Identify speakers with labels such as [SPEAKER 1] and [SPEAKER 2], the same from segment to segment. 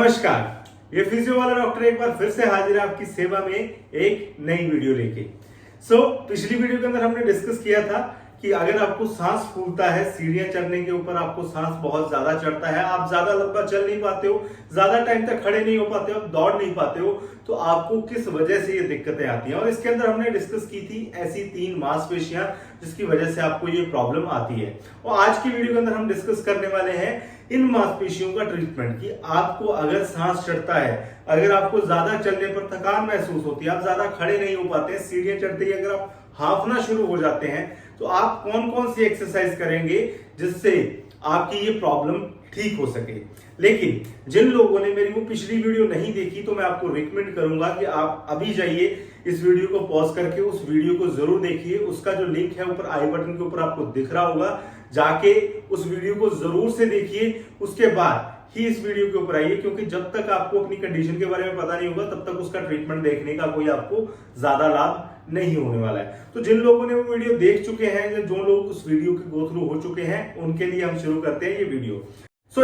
[SPEAKER 1] नमस्कार, ये फिजियो वाला डॉक्टर एक बार फिर से हाजिर है आपकी सेवा में एक नई वीडियो लेके। पिछली वीडियो के अंदर हमने डिस्कस किया था कि अगर आपको सांस फूलता है, सीढ़ियां चढ़ने के ऊपर आपको सांस बहुत ज्यादा चढ़ता है, आप ज्यादा लंबा चल नहीं पाते हो, ज्यादा टाइम तक खड़े नहीं हो पाते हो, दौड़ नहीं पाते हो, तो आपको किस वजह से ये दिक्कतें आती हैं। और इसके अंदर हमने डिस्कस की थी ऐसी 3 मांसपेशियां जिसकी वजह से आपको ये प्रॉब्लम आती है। और आज की वीडियो के अंदर हम डिस्कस करने वाले हैं इन मांसपेशियों का ट्रीटमेंट कि आपको अगर सांस चढ़ता है, अगर आपको ज्यादा चलने पर थकान महसूस होती है, आप ज्यादा खड़े नहीं हो पाते हैं, सीढ़ियां चढ़ते ही अगर आप हांफना शुरू हो जाते हैं, तो आप कौन कौन सी एक्सरसाइज करेंगे जिससे आपकी ये प्रॉब्लम ठीक हो सके। लेकिन जिन लोगों ने मेरी वो पिछली वीडियो नहीं देखी, तो मैं आपको रिकमेंड करूंगा कि आप अभी जाइए, इस वीडियो को पॉज करके उस वीडियो को जरूर देखिए। उसका जो लिंक है ऊपर आई बटन के ऊपर आपको दिख रहा होगा, जाके उस वीडियो को जरूर से देखिए, उसके बाद ही इस वीडियो के ऊपर आइए, क्योंकि जब तक आपको अपनी कंडीशन के बारे में पता नहीं होगा तब तक उसका ट्रीटमेंट देखने का कोई आपको ज्यादा लाभ नहीं होने वाला है। तो जिन लोगों ने वो वीडियो देख चुके हैं या जो लोग उस वीडियो के गो थ्रू हो चुके हैं, उनके लिए हम शुरू करते हैं ये वीडियो।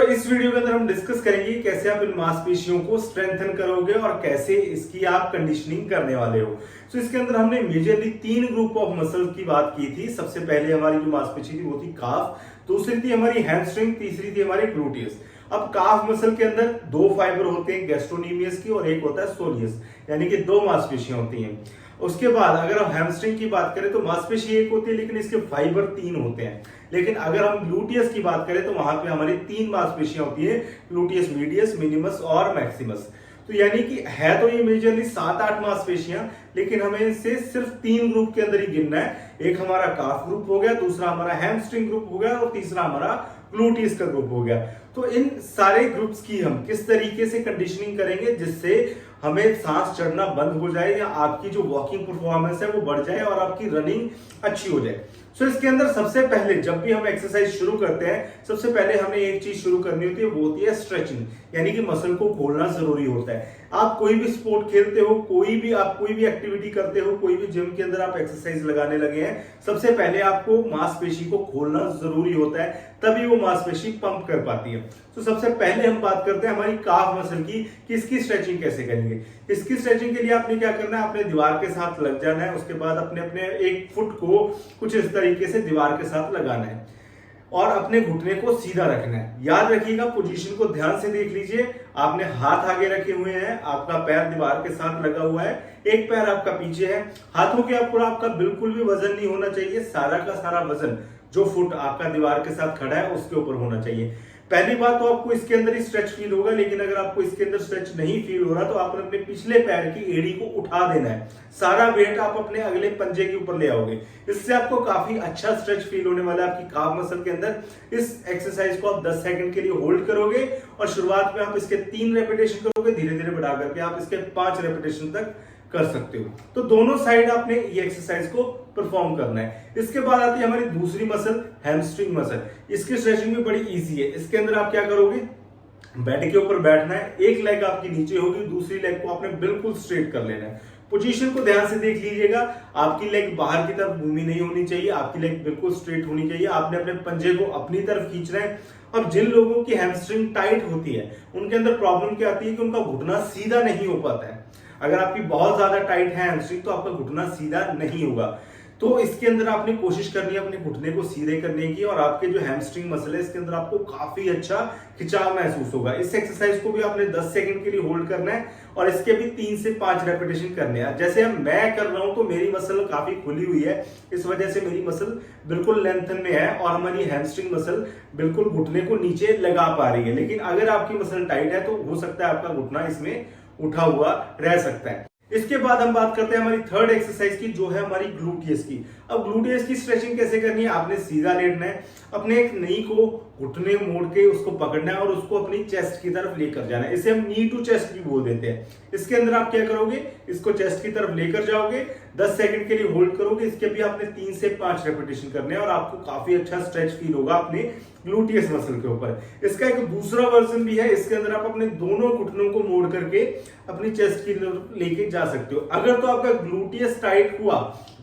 [SPEAKER 1] इस वीडियो के अंदर हम डिस्कस करेंगे कैसे आप इन मांसपेशियों को स्ट्रेंथन करोगे और कैसे इसकी आप कंडीशनिंग करने वाले हो। इसके अंदर हमने मेजरली 3 ग्रुप ऑफ मसल्स की बात की थी। सबसे पहले हमारी जो मांसपेशी थी वो थी काफ, दूसरी थी हमारी हैमस्ट्रिंग, तीसरी थी हमारी ग्लूटियस। अब काफ मसल के अंदर 2 फाइबर होते हैं, गैस्ट्रोनीमियस की और एक होता है सोलियस, यानी कि 2 मांसपेशियां होती हैं। उसके बाद अगर हम हैमस्ट्रिंग की बात करें तो मांसपेशी एक होती है, लेकिन इसके फाइबर 3 होते हैं। लेकिन अगर हम ग्लूटियस की बात करें तो वहां पे हमारी 3 मांसपेशियां होती है, ग्लूटियस मीडियस, मिनिमस और मैक्सिमस। तो यानी कि है तो ये मेजरली 7-8 मांसपेशियां, लेकिन हमें इसे सिर्फ 3 ग्रुप के अंदर ही गिनना है। एक हमारा काफ ग्रुप हो गया, दूसरा हमारा हैमस्ट्रिंग ग्रुप हो गया और तीसरा हमारा ग्लूटियस का ग्रुप हो गया। तो इन सारे ग्रुप्स की हम किस तरीके से कंडीशनिंग करेंगे जिससे हमें सांस चढ़ना बंद हो जाए या आपकी जो वॉकिंग परफॉर्मेंस है वो बढ़ जाए और आपकी रनिंग अच्छी हो जाए। इसके अंदर सबसे पहले जब भी हम एक्सरसाइज शुरू करते हैं, सबसे पहले हमें एक चीज शुरू करनी होती है, वो होती है स्ट्रेचिंग, यानी कि मसल को खोलना जरूरी होता है। आप कोई भी स्पोर्ट खेलते हो, कोई भी एक्टिविटी करते हो, कोई भी जिम के अंदर आप एक्सरसाइज लगाने लगे हैं, सबसे पहले आपको मांसपेशी को खोलना जरूरी होता है, तभी वो मांसपेशी पंप कर पाती है। सबसे पहले हम बात करते हैं हमारी काफ मसल की कि इसकी स्ट्रेचिंग कैसे करेंगे। इसकी स्ट्रेचिंग के लिए आपने क्या करना है, अपने दीवार के साथ लग जाना है। उसके बाद अपने अपने एक फुट को कुछ इस तरीके से दीवार के साथ लगाना है और अपने घुटने को सीधा रखना है। याद रखिएगा, पोजीशन को ध्यान से देख लीजिए। आपने हाथ आगे रखे हुए हैं, आपका पैर दीवार के साथ लगा हुआ है, एक पैर आपका पीछे है। हाथों के ऊपर आपका बिल्कुल भी वजन नहीं होना चाहिए, सारा का सारा वजन जो फुट आपका दीवार के साथ खड़ा है उसके ऊपर होना चाहिए। पहली बात तो आपको इसके अंदर ही स्ट्रेच फील होगा, लेकिन अगर आपको इसके अंदर स्ट्रेच नहीं फील हो रहा तो आपने अपने पिछले पैर की एड़ी को उठा देना है। सारा वेट आप अपने अगले पंजे के ऊपर ले आओगे, इससे आपको काफी अच्छा स्ट्रेच फील होने वाला है आपकी काफ मसल के अंदर। इस एक्सरसाइज को आप 10 सेकंड के लिए होल्ड करोगे और शुरुआत में आप इसके 3 रेपिटेशन करोगे, धीरे धीरे बढ़ा करके आप इसके 5 रेपिटेशन तक कर सकते हो। तो दोनों साइड आपने ये एक्सरसाइज को परफॉर्म करना है। इसके बाद आती है हमारी दूसरी मसल, हैमस्ट्रिंग मसल। इसकी स्ट्रेचिंग भी बड़ी इजी है। इसके अंदर आप क्या करोगे, बेड के ऊपर बैठना है, एक लेग आपकी नीचे होगी, दूसरी लेग को आपने बिल्कुल स्ट्रेट कर लेना है। पोजीशन को ध्यान से देख लीजिएगा, आपकी लेग बाहर की तरफ घूमी नहीं होनी चाहिए, आपकी लेग बिल्कुल स्ट्रेट होनी चाहिए। आपने अपने पंजे को अपनी तरफ खींचना है। अब जिन लोगों की हैमस्ट्रिंग टाइट होती है उनके अंदर प्रॉब्लम क्या आती है कि उनका घुटना सीधा नहीं हो पाता है। अगर आपकी बहुत ज्यादा टाइट है हैमस्ट्रिंग तो आपका घुटना सीधा नहीं होगा। तो इसके अंदर आपने कोशिश करनी है अपने घुटने को सीधे करने की, और आपके जो हैमस्ट्रिंग मसल है इसके अंदर आपको काफी अच्छा खिंचाव महसूस होगा। इस एक्सरसाइज को भी आपने 10 सेकंड के लिए होल्ड करना है और इसके भी 3 से 5 रेपिटेशन करने हैं। जैसे हम मैं कर रहा हूं तो मेरी मसल काफी खुली हुई है, इस वजह से मेरी मसल बिल्कुल लेंथन में है और हमारी हैमस्ट्रिंग मसल बिल्कुल घुटने को नीचे लगा पा रही है। लेकिन अगर आपकी मसल टाइट है तो हो सकता है आपका घुटना इसमें उठा हुआ रह सकता है। इसके बाद हम बात करते हैं हमारी थर्ड एक्सरसाइज की, जो है हमारी ग्लूटियस की। अब ग्लूटियस की स्ट्रेचिंग कैसे करनी है, आपने सीधा लेटना है, अपने एक नी को घुटने मोड़ के उसको पकड़ना है और उसको अपनी चेस्ट की तरफ लेकर जाना है। इसे हम नी टू चेस्ट भी बोल देते हैं। इसके अंदर आप क्या करोगे, इसको चेस्ट की तरफ लेकर जाओगे, 10 सेकंड के लिए होल्ड करोगे। इसके भी आपने 3 से 5 रेपिटेशन करने हैं और आपको काफी अच्छा स्ट्रेच फील होगा अपने ग्लूटियस मसल के ऊपर। इसका एक दूसरा वर्जन भी है, इसके अंदर आप अपने दोनों घुटनों को मोड़ करके अपनी चेस्ट की लेके जा सकते हो। अगर तो आपका ग्लूटियस टाइट हुआ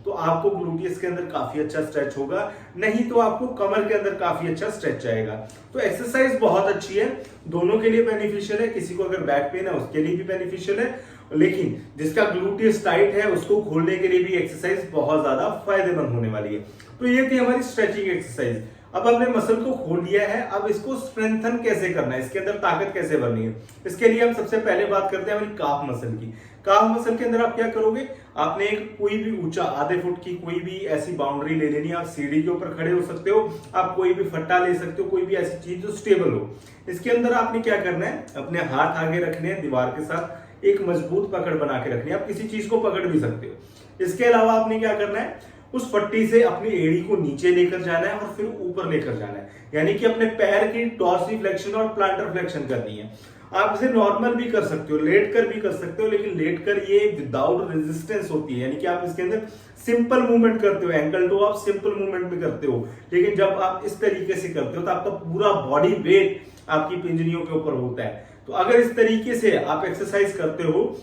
[SPEAKER 1] तो आपको ग्लूटियस के अंदर काफी अच्छा स्ट्रेच होगा, नहीं तो आपको कमर के अंदर काफी अच्छा स्ट्रेच आएगा। तो एक्सरसाइज बहुत अच्छी है, दोनों के लिए बेनिफिशियल है। किसी को अगर बैक पेन है उसके लिए भी बेनिफिशियल है, लेकिन जिसका ग्लूटियस टाइट है उसको खोलने के लिए भी एक्सरसाइज बहुत ज्यादा फायदेमंद होने वाली है। तो ये थी हमारी स्ट्रेचिंग एक्सरसाइज। अब हमने मसल को खोल लिया है, अब इसको स्ट्रेंथन कैसे करना है, इसके अंदर ताकत कैसे भरनी है, इसके लिए हम सबसे पहले बात करते हैं हमारी काफ मसल की। काफ मसल के अंदर आप क्या करोगे, आपने एक कोई भी ऊंचा आधे फुट की कोई भी ऐसी बाउंड्री ले लेनी है। आप सीढ़ी के ऊपर खड़े हो सकते हो, आप कोई भी फट्टा ले सकते हो, कोई भी ऐसी चीज जो स्टेबल हो। इसके अंदर आपने क्या करना है, अपने हाथ आगे रखने हैं दीवार के साथ, एक मजबूत पकड़ बना के रखनी है। आप किसी चीज को पकड़ भी सकते हो। इसके अलावा आपने क्या करना है, उस फट्टी से अपनी एड़ी को नीचे लेकर जाना है और फिर ऊपर लेकर जाना है, यानी कि अपने पैर की डॉर्सिफ्लेक्शन और प्लांटर फ्लेक्शन करनी है। आप इसे नॉर्मल भी कर सकते हो, लेट कर भी कर सकते हो, लेकिन लेट कर ये विदाउट रेजिस्टेंस होती है, यानी कि आप इसके अंदर सिंपल मूवमेंट करते हो, एंकल टू आप सिंपल मूवमेंट में करते हो। लेकिन जब आप इस तरीके से करते हो तो आपका पूरा बॉडी वेट आपकी पिंजनियों के ऊपर होता है। तो अगर इस तरीके से आप एक्सरसाइज करते हो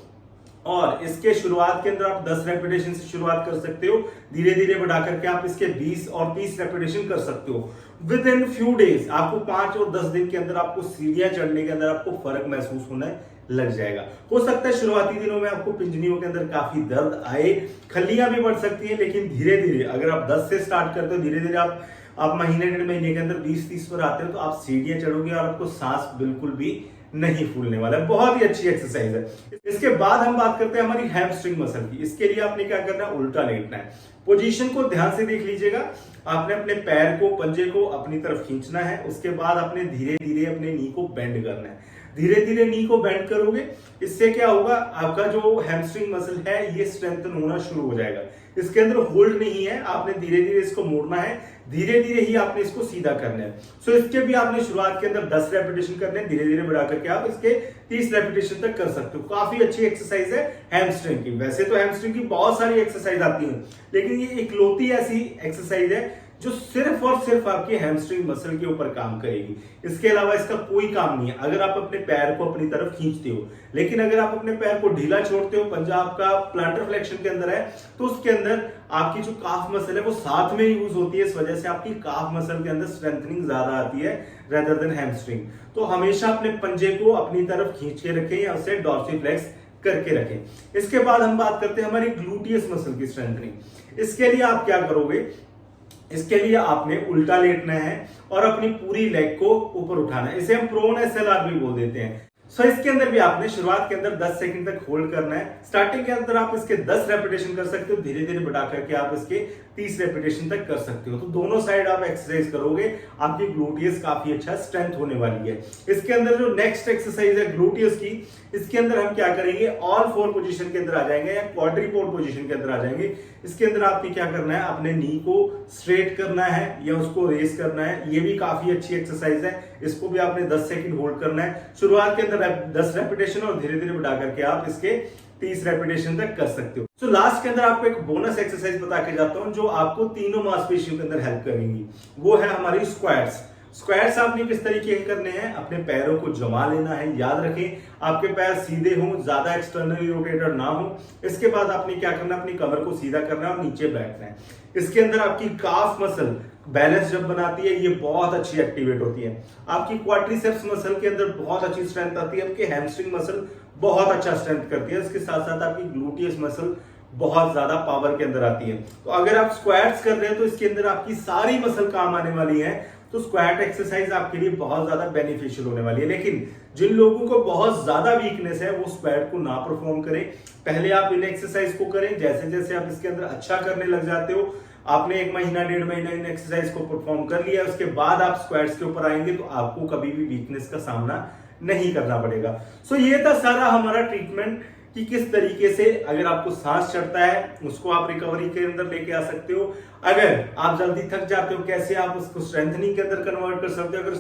[SPEAKER 1] और इसके शुरुआत के अंदर आप 10 रेपिटेशन से शुरुआत कर सकते हो, धीरे धीरे बढ़ा करके आप इसके 20 और 30 रेपिटेशन कर सकते हो। विद इन फ्यू डेज आपको 5 और 10 दिन के अंदर आपको सीढ़ियां चढ़ने के अंदर आपको फर्क महसूस होने लग जाएगा। हो सकता है शुरुआती दिनों में आपको पिंजनियों के अंदर काफी दर्द आए, खल्लियां भी बढ़ सकती है, लेकिन धीरे धीरे अगर आप 10 से स्टार्ट करते हो, धीरे धीरे आप महीने डेढ़ महीने के अंदर 20-30 पर आते हो तो आप सीढ़ियां चढ़ोगे और आपको सांस बिल्कुल भी नहीं फूलने वाला है। बहुत ही अच्छी एक्सरसाइज है। इसके बाद हम बात करते हैं हमारी हैमस्ट्रिंग मसल की। इसके लिए आपने क्या करना है, उल्टा लेटना है। पोजीशन को ध्यान से देख लीजिएगा। आपने अपने पैर को, पंजे को अपनी तरफ खींचना है, उसके बाद आपने धीरे धीरे अपने नी को बेंड करना है। धीरे धीरे नी को बेंड करोगे, इससे क्या होगा, आपका जो हैमस्ट्रिंग मसल है ये स्ट्रेंथन होना शुरू हो जाएगा। इसके अंदर होल्ड नहीं है, आपने धीरे धीरे इसको मोड़ना है, धीरे धीरे ही आपने इसको सीधा करना है। सो इसके भी आपने शुरुआत के अंदर 10 रेपिटेशन करने हैं, धीरे धीरे बढ़ा करके आप इसके 30 रेपिटेशन तक कर सकते हो। काफी अच्छी एक्सरसाइज है हैमस्ट्रिंग की। वैसे तो हैमस्ट्रिंग की बहुत सारी एक्सरसाइज आती है, लेकिन ये इकलौती ऐसी एक्सरसाइज है जो सिर्फ और सिर्फ आपके हैमस्ट्रिंग मसल के ऊपर काम करेगी। इसके अलावा इसका कोई काम नहीं है। अगर आप अपने पैर को अपनी तरफ खींचते हो, लेकिन अगर आप अपने पैर को ढीला छोड़ते हो, पंजा आपका प्लांटर फ्लेक्शन के अंदर है, तो उसके अंदर आपकी जो काफ मसल है वो साथ में यूज होती है। इस वजह से आपकी काफ मसल के अंदर स्ट्रेंथनिंग ज्यादा आती है रेदर देन हैमस्ट्रिंग। तो हमेशा अपने पंजे को अपनी तरफ खींच के रखें या उसे डॉर्सिफ्लेक्स करके रखें। इसके बाद हम बात करते हैं हमारी ग्लूटियस मसल की स्ट्रेंथनिंग। इसके लिए आप क्या करोगे, इसके लिए आपने उल्टा लेटना है और अपनी पूरी लेग को ऊपर उठाना है। इसे हम प्रोन एसएलआर भी बोल देते हैं। सो इसके अंदर भी आपने शुरुआत के अंदर 10 सेकंड तक होल्ड करना है। स्टार्टिंग के अंदर आप इसके 10 रेपिटेशन कर सकते हो, धीरे धीरे बढ़ा करके आप इसके 30 रेपिटेशन तक कर सकते हो। तो दोनों साइड आप एक्सरसाइज करोगे, आपकी ग्लूटियस काफी अच्छा स्ट्रेंथ होने वाली है। इसके अंदर जो नेक्स्ट एक्सरसाइज है ग्लूटियस की, इसके अंदर हम क्या करेंगे, ऑल 4 पोजीशन के अंदर आ जाएंगे या क्वाड्रीपोड पोजीशन के अंदर आ जाएंगे। इसके अंदर आपने क्या करना है, अपने नी को स्ट्रेट करना है या उसको रेस करना है। ये भी काफी अच्छी एक्सरसाइज है, इसको भी आपने 10 सेकंड होल्ड करना है। शुरुआत के अंदर 10 रेपिटेशन और धीरे धीरे बढ़ा करके आप इसके 30 रेपिटेशन तक कर सकते हो। सो लास्ट के अंदर आपको एक बोनस एक्सरसाइज बता के जाता हूं जो आपको तीनों मांसपेशियों के अंदर हेल्प करेंगी। वो है हमारी स्क्वाट्स। स्क्वाट्स आपने किस तरीके के करने हैं, अपने पैरों को जमा लेना है। याद रखें आपके पैर सीधे हों, ज्यादा एक्सटर्नली रोटेटेड ना हो। इसके बाद आपने क्या करना है, अपनी कमर को सीधा करना है और नीचे बैठना है। इसके अंदर आपकी काफ मसल बैलेंस जब बनाती है, ये बहुत अच्छी एक्टिवेट होती है। आपकी क्वाड्रिसेप्स मसल के अंदर बहुत अच्छी स्ट्रेंथ आती है। आपकी हैमस्ट्रिंग मसल बहुत अच्छा स्ट्रेंथ करती है। इसके साथ साथ आपकी ग्लूटियस मसल बहुत ज्यादा पावर के अंदर आती है। तो अगर आप स्क्वाट्स कर रहे हैं तो इसके अंदर आपकी सारी मसल काम आने वाली है। तो स्क्वाट एक्सरसाइज आपके लिए बहुत ज्यादा बेनिफिशियल होने वाली है। लेकिन जिन लोगों को बहुत ज्यादा वीकनेस है वो स्क्वाट को ना परफॉर्म करें। पहले आप इन एक्सरसाइज को करें, जैसे जैसे आप इसके अंदर अच्छा करने लग जाते हो, आपने 1 महीना 1.5 महीना इन एक्सरसाइज को परफॉर्म कर लिया, उसके बाद आप स्क्वाट्स के ऊपर आएंगे तो आपको कभी भी वीकनेस का सामना नहीं करना पड़ेगा। सो ये था सारा हमारा ट्रीटमेंट कि किस तरीके से अगर आपको सांस चढ़ता है उसको आप रिकवरी के अंदर लेके आ सकते हो। अगर आप जल्दी थक जाते हो कैसे आप उसको स्ट्रेंथनिंग के अंदर कन्वर्ट कर सकते हो। अगर